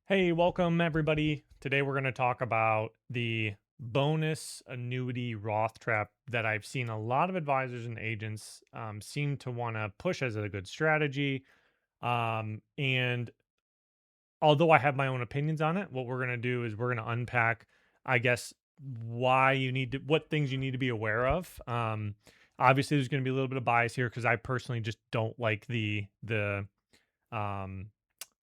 Hey, welcome everybody. Today we're going to talk about the bonus annuity Roth trap that I've seen a lot of advisors and agents seem to want to push as a good strategy. And although I have my own opinions on it, what we're going to do is we're going to unpack, I guess, what things you need to be aware of. Obviously, there's going to be a little bit of bias here because I personally just don't like um,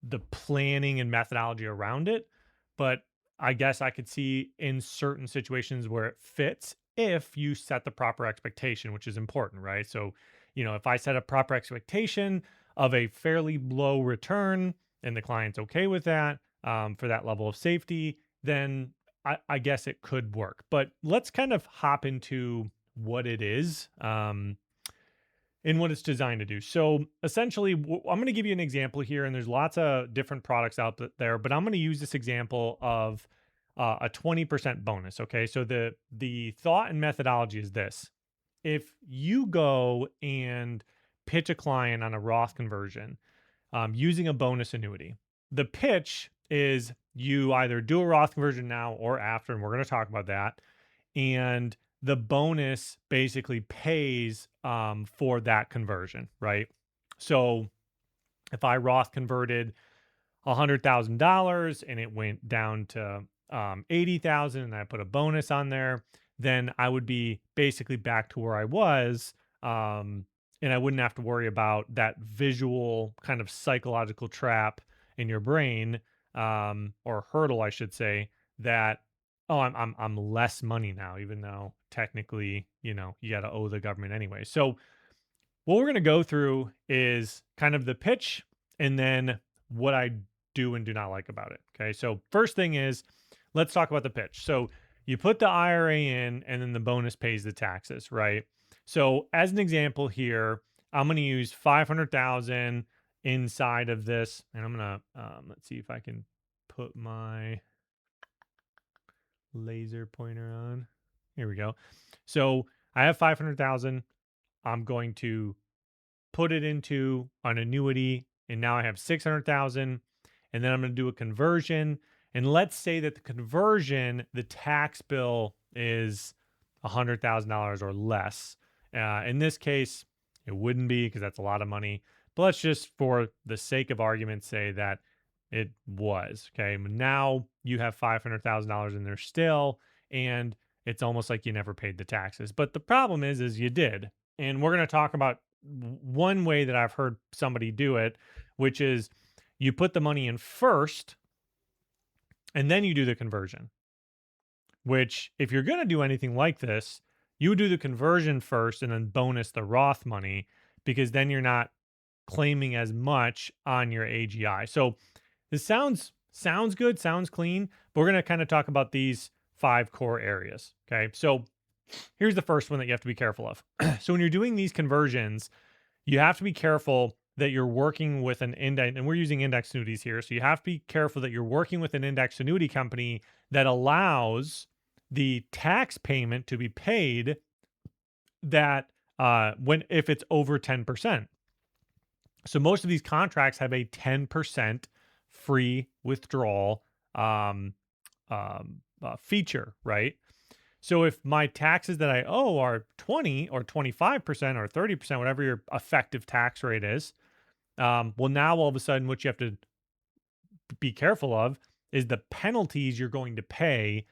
the planning and methodology around it. But I guess I could see in certain situations where it fits if you set the proper expectation, which is important, right? So, if I set a proper expectation of a fairly low return and the client's okay with that for that level of safety, then I guess it could work. But let's kind of hop into what it is. In what it's designed to do. So essentially, I'm going to give you an example here, and there's lots of different products out there, but I'm going to use this example of a 20% bonus. Okay, so the thought and methodology is this: if you go and pitch a client on a Roth conversion using a bonus annuity, the pitch is you either do a Roth conversion now or after, and we're going to talk about that, and the bonus basically pays for that conversion, right? So if I Roth converted $100,000 and it went down to 80,000 and I put a bonus on there, then I would be basically back to where I was. And I wouldn't have to worry about that visual kind of psychological trap in your brain, or hurdle, I should say, that, oh, I'm less money now, even though technically, you got to owe the government anyway. So what we're going to go through is kind of the pitch and then what I do and do not like about it. Okay. So, first thing is, let's talk about the pitch. So, you put the IRA in and then the bonus pays the taxes, right? So, as an example here, I'm going to use 500,000 inside of this, and I'm going to let's see if I can put my laser pointer on. Here we go. So, I have 500,000. I'm going to put it into an annuity, and now I have 600,000, and then I'm going to do a conversion. And let's say that the conversion, the tax bill is $100,000 or less. In this case, it wouldn't be because that's a lot of money. But let's just, for the sake of argument, say that it was. Okay. Now you have $500,000 in there still, and it's almost like you never paid the taxes. But the problem is you did. And we're going to talk about one way that I've heard somebody do it, which is you put the money in first and then you do the conversion. Which, if you're going to do anything like this, you would do the conversion first and then bonus the Roth money, because then you're not claiming as much on your AGI. So this sounds good, sounds clean, but we're going to kind of talk about these 5 core areas. Okay. So here's the first one that you have to be careful of. So when you're doing these conversions, you have to be careful that you're working with an index, and we're using index annuities here. So you have to be careful that you're working with an index annuity company that allows the tax payment to be paid that when if it's over 10%. So most of these contracts have a 10% free withdrawal feature, right? So if my taxes that I owe are 20 or 25% or 30%, whatever your effective tax rate is, well, now all of a sudden, what you have to be careful of is the penalties you're going to pay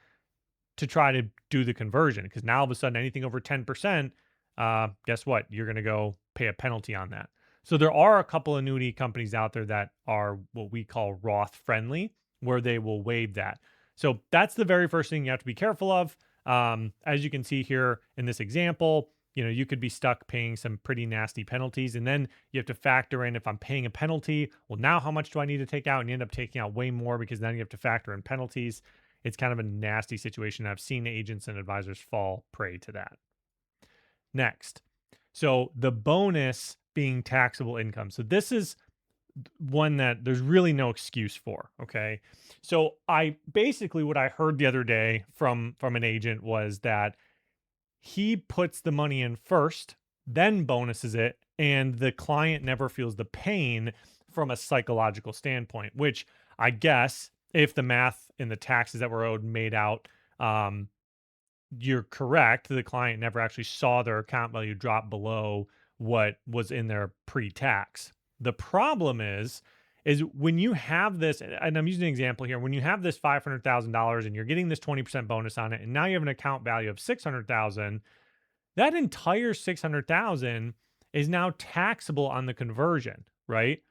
to try to do the conversion. Because now all of a sudden, anything over 10%, guess what? You're going to go pay a penalty on that. So there are a couple annuity companies out there that are what we call Roth friendly, where they will waive that. So that's the very first thing you have to be careful of. As you can see here in this example, you could be stuck paying some pretty nasty penalties. And then you have to factor in, if I'm paying a penalty, well, now how much do I need to take out? And you end up taking out way more, because then you have to factor in penalties. It's kind of a nasty situation. I've seen agents and advisors fall prey to that. Next, so the bonus being taxable income. So this is one that there's really no excuse for. Okay. So I basically, what I heard the other day from an agent was that he puts the money in first, then bonuses it, and the client never feels the pain from a psychological standpoint, which I guess if the math and the taxes that were owed made out, um, you're correct. The client never actually saw their account value drop below what was in their pre-tax. The problem is when you have this, and I'm using an example here, when you have this $500,000 and you're getting this 20% bonus on it, and now you have an account value of 600,000, that entire 600,000 is now taxable on the conversion, right?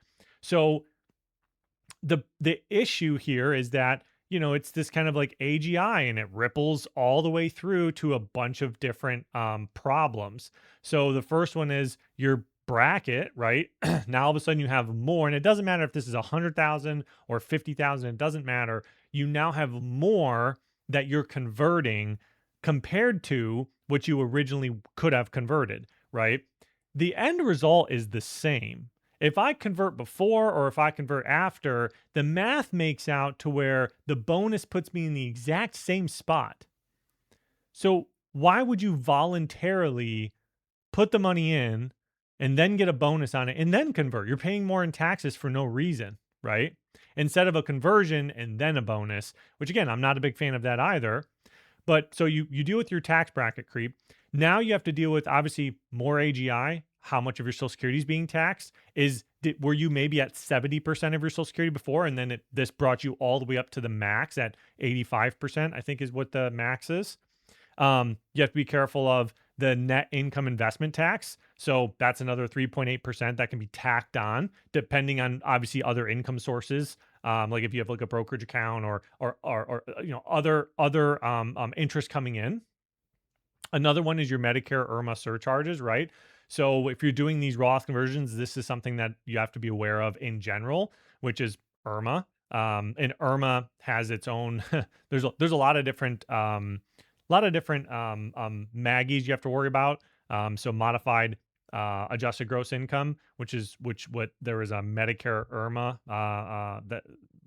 So the issue here is that, it's this kind of like AGI, and it ripples all the way through to a bunch of different problems. So the first one is your bracket, right? Now all of a sudden you have more, and it doesn't matter if this is 100,000 or 50,000, it doesn't matter. You now have more that you're converting compared to what you originally could have converted, right? The end result is the same. If I convert before or if I convert after, the math makes out to where the bonus puts me in the exact same spot. So why would you voluntarily put the money in and then get a bonus on it and then convert? You're paying more in taxes for no reason, right? Instead of a conversion and then a bonus, which again, I'm not a big fan of that either. But so you deal with your tax bracket creep. Now you have to deal with obviously more AGI. How much of your Social Security is being taxed? Were you maybe at 70% of your Social Security before, and then this brought you all the way up to the max at 85%? I think is what the max is. You have to be careful of the net income investment tax. So that's another 3.8% that can be tacked on, depending on obviously other income sources. Like if you have like a brokerage account or other interest coming in. Another one is your Medicare IRMA surcharges, right? So if you're doing these Roth conversions, this is something that you have to be aware of in general, which is IRMA. And IRMA has its own. There's a lot of different Maggies you have to worry about. So modified adjusted gross income, what there is a Medicare IRMA that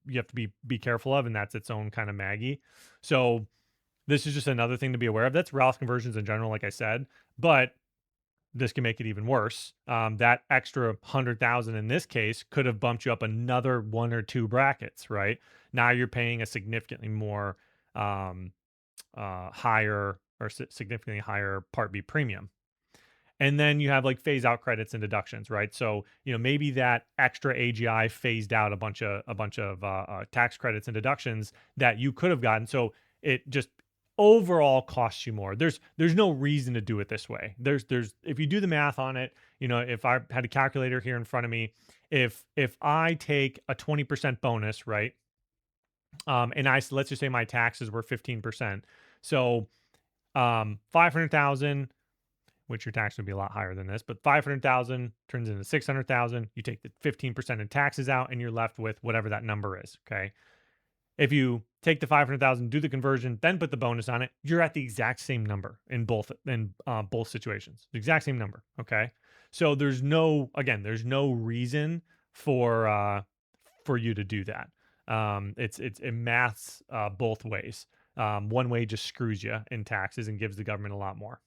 you have to be careful of, and that's its own kind of Maggie. So this is just another thing to be aware of. That's Roth conversions in general, like I said, but this can make it even worse. That extra 100,000 in this case could have bumped you up another one or two brackets, right? Now you're paying a significantly more higher or significantly higher Part B premium. And then you have like phase out credits and deductions, right? So, maybe that extra AGI phased out a bunch of tax credits and deductions that you could have gotten. So it just overall costs you more. There's no reason to do it this way. There's if you do the math on it, if I had a calculator here in front of me, if I take a 20% bonus, right? And let's just say my taxes were 15%. So 500,000, which your tax would be a lot higher than this, but 500,000 turns into 600,000. You take the 15% in taxes out and you're left with whatever that number is. Okay. If you take the 500,000, do the conversion, then put the bonus on it, you're at the exact same number in both situations. The exact same number. Okay. So there's no reason for you to do that. It maths both ways. One way just screws you in taxes and gives the government a lot more.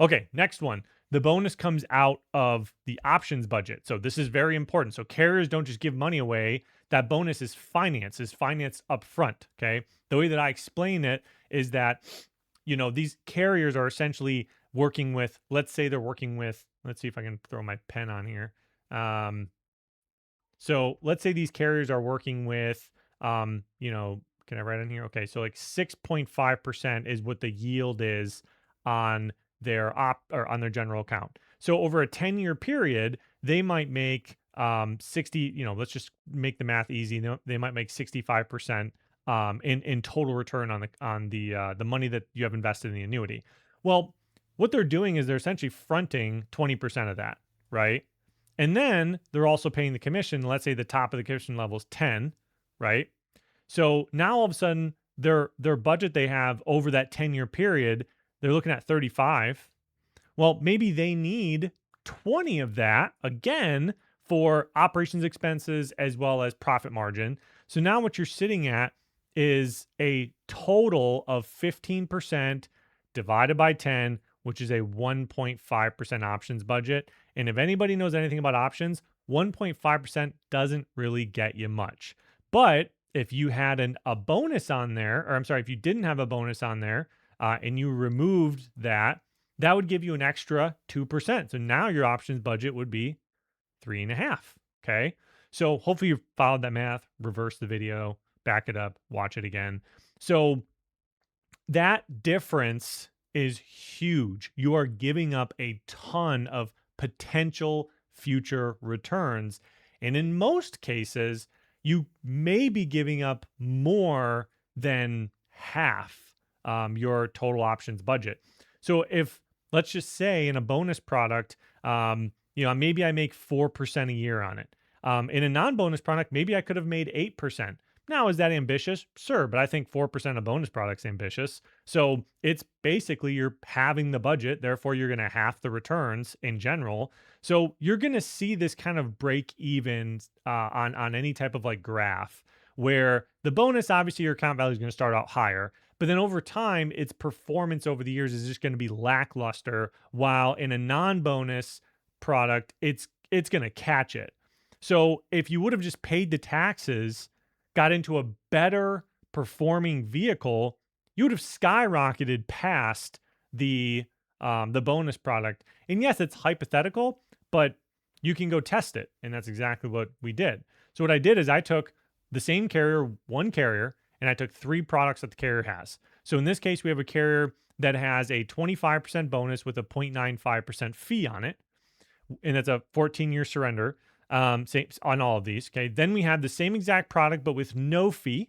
Okay, next one. The bonus comes out of the options budget. So this is very important. So carriers don't just give money away. That bonus is financed up front. Okay. The way that I explain it is that, these carriers are essentially working with, let's say let's see if I can throw my pen on here. So let's say these carriers are working with, can I write in here? Okay. So like 6.5% is what the yield is on on their general account. So over a 10-year period, they might make 60, let's just make the math easy. They might make 65% in total return on the money that you have invested in the annuity. Well, what they're doing is they're essentially fronting 20% of that, right? And then they're also paying the commission. Let's say the top of the commission level is 10, right? So now all of a sudden their budget they have over that 10-year period, they're looking at 35. Well, maybe they need 20 of that again for operations expenses as well as profit margin. So now what you're sitting at is a total of 15% divided by 10, which is a 1.5% options budget. And if anybody knows anything about options, 1.5% doesn't really get you much. But if you had a bonus on there, or I'm sorry, if you didn't have a bonus on there and you removed that, that would give you an extra 2%. So now your options budget would be 3.5. Okay. So hopefully you followed that math, reverse the video, back it up, watch it again. So that difference is huge. You are giving up a ton of potential future returns. And in most cases, you may be giving up more than half your total options budget. So if, let's just say in a bonus product, maybe I make 4% a year on it. In a non-bonus product, maybe I could have made 8%. Now, is that ambitious? Sure, but I think 4% of bonus products ambitious. So it's basically you're halving the budget, therefore you're going to half the returns in general. So you're going to see this kind of break even on any type of like graph where the bonus, obviously your account value is going to start out higher, but then over time, its performance over the years is just going to be lackluster. While in a non-bonus product, it's going to catch it. So if you would have just paid the taxes, got into a better performing vehicle, you would have skyrocketed past the bonus product. And yes, it's hypothetical, but you can go test it. And that's exactly what we did. So what I did is I took the same carrier, one carrier, and I took 3 products that the carrier has. So in this case, we have a carrier that has a 25% bonus with a 0.95% fee on it. And that's a 14-year surrender same, on all of these. Okay. Then we have the same exact product, but with no fee.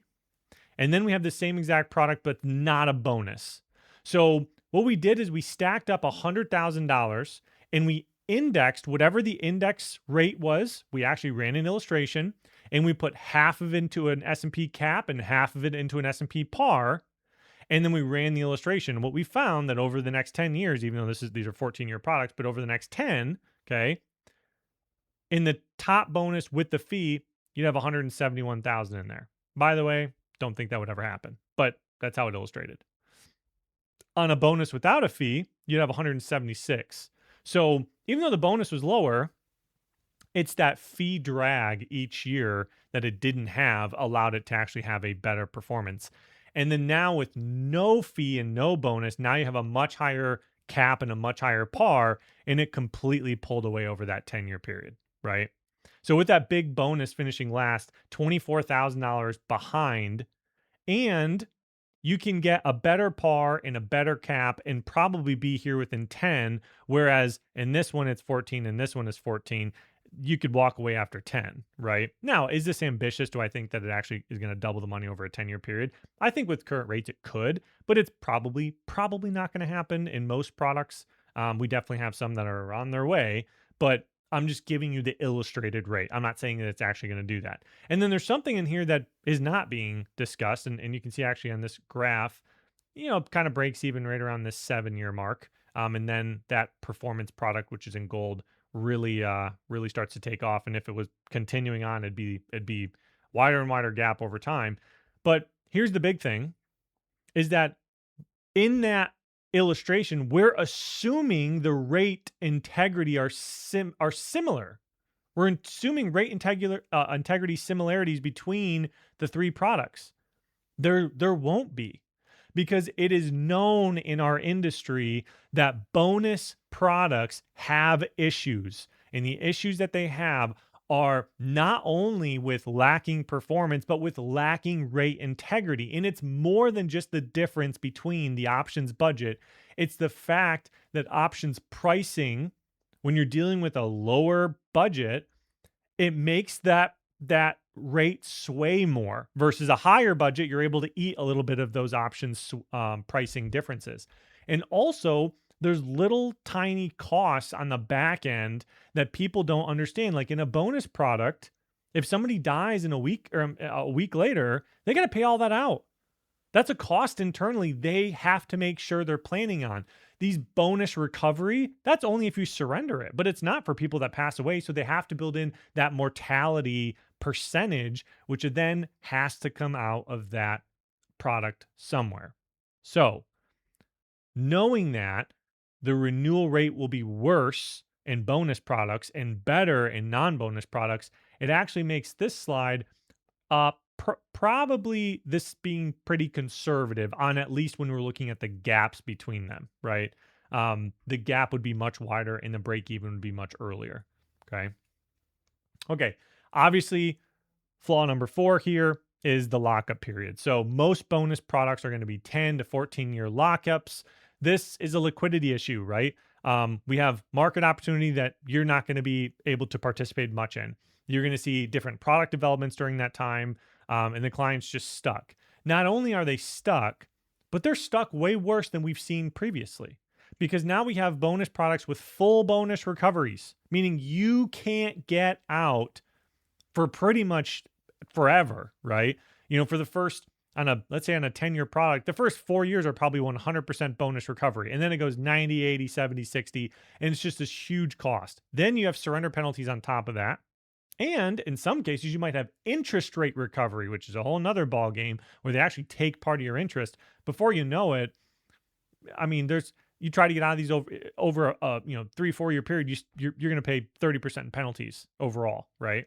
And then we have the same exact product, but not a bonus. So what we did is we stacked up $100,000 and we indexed whatever the index rate was. We actually ran an illustration and we put half of it into an S&P cap and half of it into an S&P par. And then we ran the illustration. What we found that over the next 10 years, even though these are 14-year products, but over the next 10, okay, in the top bonus with the fee, you'd have 171,000 in there. By the way, don't think that would ever happen, but that's how it illustrated. On a bonus without a fee, you'd have 176. So even though the bonus was lower, it's that fee drag each year that it didn't have allowed it to actually have a better performance. And then now with no fee and no bonus, now you have a much higher cap and a much higher par, and it completely pulled away over that 10-year period, right? So with that big bonus finishing last, $24,000 behind, and you can get a better par and a better cap and probably be here within 10. Whereas in this one, it's 14 and this one is 14. You could walk away after 10, right? Now, is this ambitious? Do I think that it actually is going to double the money over a 10-year period? I think with current rates, it could, but it's probably not going to happen in most products. We definitely have some that are on their way, but I'm just giving you the illustrated rate. I'm not saying that it's actually going to do that. And then there's something in here that is not being discussed. And you can see actually on this graph, kind of breaks even right around this 7-year mark. And then that performance product, which is in gold, really starts to take off. And if it was continuing on, it'd be wider and wider gap over time. But here's the big thing is that in that illustration, we're assuming the rate integrity are similar. We're assuming rate integrity similarities between the 3 products. There won't be, because it is known in our industry that bonus products have issues, and the issues that they have are not only with lacking performance, but with lacking rate integrity. And it's more than just the difference between the options budget. It's the fact that options pricing, when you're dealing with a lower budget, it makes that rate sway more versus a higher budget. You're able to eat a little bit of those options pricing differences. And also, there's little tiny costs on the back end that people don't understand. Like in a bonus product, if somebody dies in a week or a week later, they got to pay all that out. That's a cost internally they have to make sure they're planning on. These bonus recovery, that's only if you surrender it, but it's not for people that pass away. So they have to build in that mortality percentage, which then has to come out of that product somewhere. So knowing that the renewal rate will be worse in bonus products and better in non-bonus products, it actually makes this slide probably this being pretty conservative on at least when we're looking at the gaps between them, right? The gap would be much wider and the break even would be much earlier. Okay. Okay. Obviously, flaw number 4 here is the lockup period. So most bonus products are going to be 10 to 14-year lockups. This is a liquidity issue, right? We have market opportunity that you're not going to be able to participate much in. You're going to see different product developments during that time, and the client's just stuck. Not only are they stuck, but they're stuck way worse than we've seen previously because now we have bonus products with full bonus recoveries, meaning you can't get out for pretty much forever, right? For the first let's say on a 10-year product, the first 4 years are probably 100% bonus recovery. And then it goes 90, 80, 70, 60, and it's just this huge cost. Then you have surrender penalties on top of that. And in some cases, you might have interest rate recovery, which is a whole nother ball game where they actually take part of your interest. Before you know it, I mean, you try to get out of these over a 3-4 year period, you're going to pay 30% in penalties overall, right?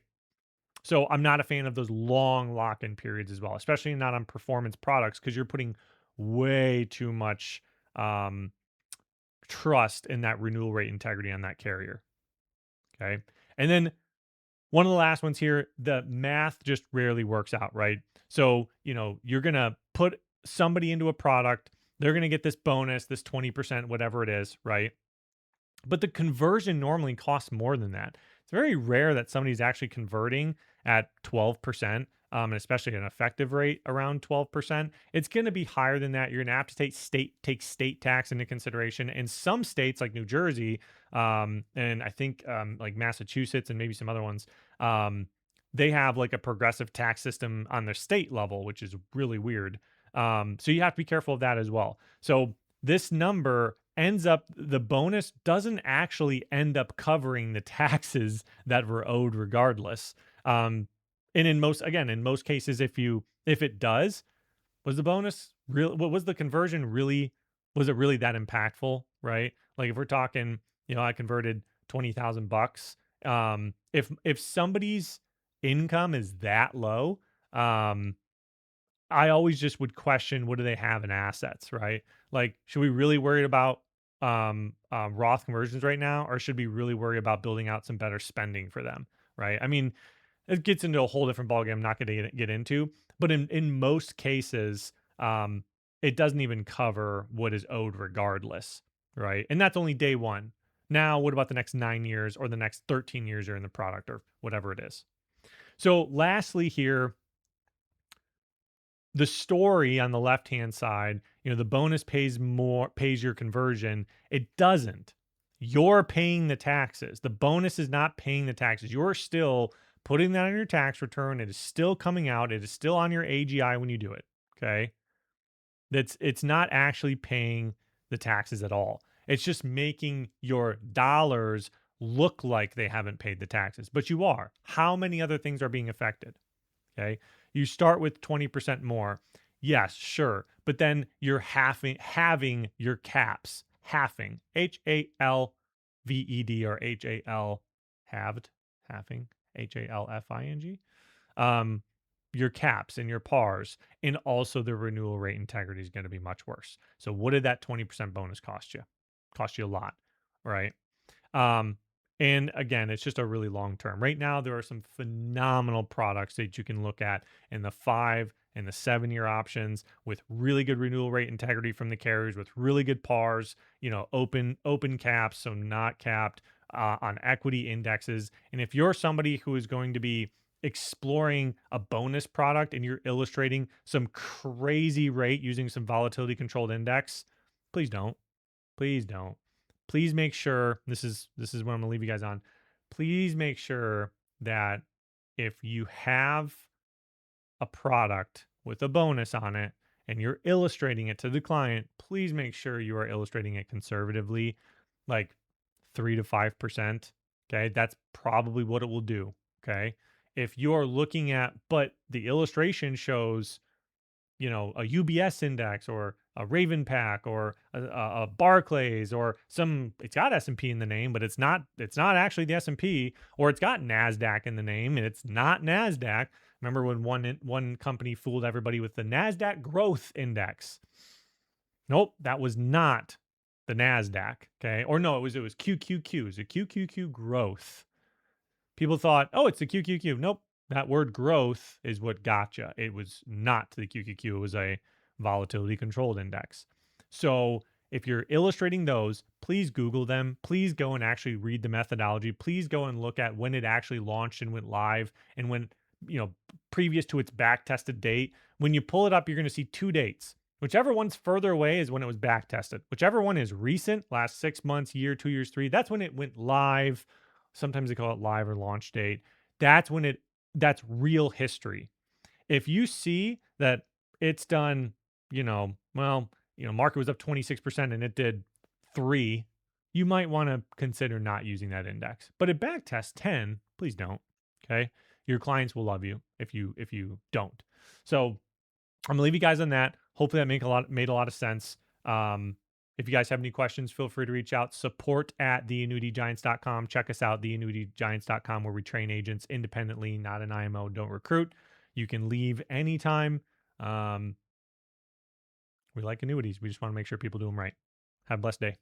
So I'm not a fan of those long lock-in periods as well, especially not on performance products because you're putting way too much um, trust in that renewal rate integrity on that carrier. Okay. And then one of the last ones here, the math just rarely works out, right? So, you're going to put somebody into a product, they're going to get this bonus, this 20%, whatever it is, right? But the conversion normally costs more than that. It's very rare that somebody's actually converting at 12%, and especially an effective rate around 12%. It's going to be higher than that. You're going to have to take state tax into consideration. In some states like New Jersey, and I think like Massachusetts and maybe some other ones, they have like a progressive tax system on their state level, which is really weird. So you have to be careful of that as well. So this number the bonus doesn't actually end up covering the taxes that were owed regardless. And in most cases, if it does, was the bonus real? What was the conversion really? Was it really that impactful? Right? Like if we're talking, I converted $20,000. If somebody's income is that low, I always just would question what do they have in assets, right? Like, should we really worry about Roth conversions right now, or should we really worry about building out some better spending for them, right? I mean, it gets into a whole different ballgame I'm not going to get into, but in most cases, it doesn't even cover what is owed regardless, right? And that's only day one. Now, what about the next 9 years or the next 13 years you're in the product or whatever it is? So, lastly, here, the story on the left hand side, the bonus pays your conversion. It doesn't. You're paying the taxes. The bonus is not paying the taxes. You're still putting that on your tax return. It is still coming out. It is still on your AGI when you do it. Okay. It's not actually paying the taxes at all. It's just making your dollars look like they haven't paid the taxes, but you are. How many other things are being affected? Okay. You start with 20% more. Yes, sure. But then you're having your caps, halving, HALVED or HAL halved, halving, HALFING. Um, your caps and your pars, and also the renewal rate integrity is going to be much worse. So what did that 20% bonus cost you? Cost you a lot, right? Um, and again, it's just a really long term. Right now, there are some phenomenal products that you can look at in the 5 and the 7 year options with really good renewal rate integrity from the carriers, with really good pars, open caps, so not capped on equity indexes. And if you're somebody who is going to be exploring a bonus product and you're illustrating some crazy rate using some volatility controlled index, please don't. Please don't. Please make sure this is what I'm gonna leave you guys on. Please make sure that if you have a product with a bonus on it and you're illustrating it to the client, please make sure you are illustrating it conservatively, like 3 to 5%. Okay. That's probably what it will do. Okay. If you're looking at, but the illustration shows a UBS index or a Raven Pack or a Barclays or it's got S&P in the name, but it's not actually the S&P, or it's got NASDAQ in the name and it's not NASDAQ. Remember when one company fooled everybody with the Nasdaq Growth Index? Nope, that was not the Nasdaq. Okay, or no, it was QQQ. It was a QQQ Growth. People thought, oh, it's the QQQ. Nope, that word growth is what gotcha. It was not the QQQ. It was a volatility controlled index. So if you're illustrating those, please Google them. Please go and actually read the methodology. Please go and look at when it actually launched and went live and when, previous to its back tested date. When you pull it up, you're going to see two dates. Whichever one's further away is when it was back tested. Whichever one is recent, last 6 months, year, 2 years, three, that's when it went live. Sometimes they call it live or launch date. That's when that's real history. If you see that it's done, market was up 26% and it did 3, you might want to consider not using that index. But at back test 10, please don't. Okay? Your clients will love you if you don't. So I'm gonna leave you guys on that. Hopefully that made a lot of sense. If you guys have any questions, feel free to reach out. Support at theannuitygiants.com. Check us out, theannuitygiants.com, where we train agents independently, not an IMO, don't recruit. You can leave anytime. We like annuities. We just want to make sure people do them right. Have a blessed day.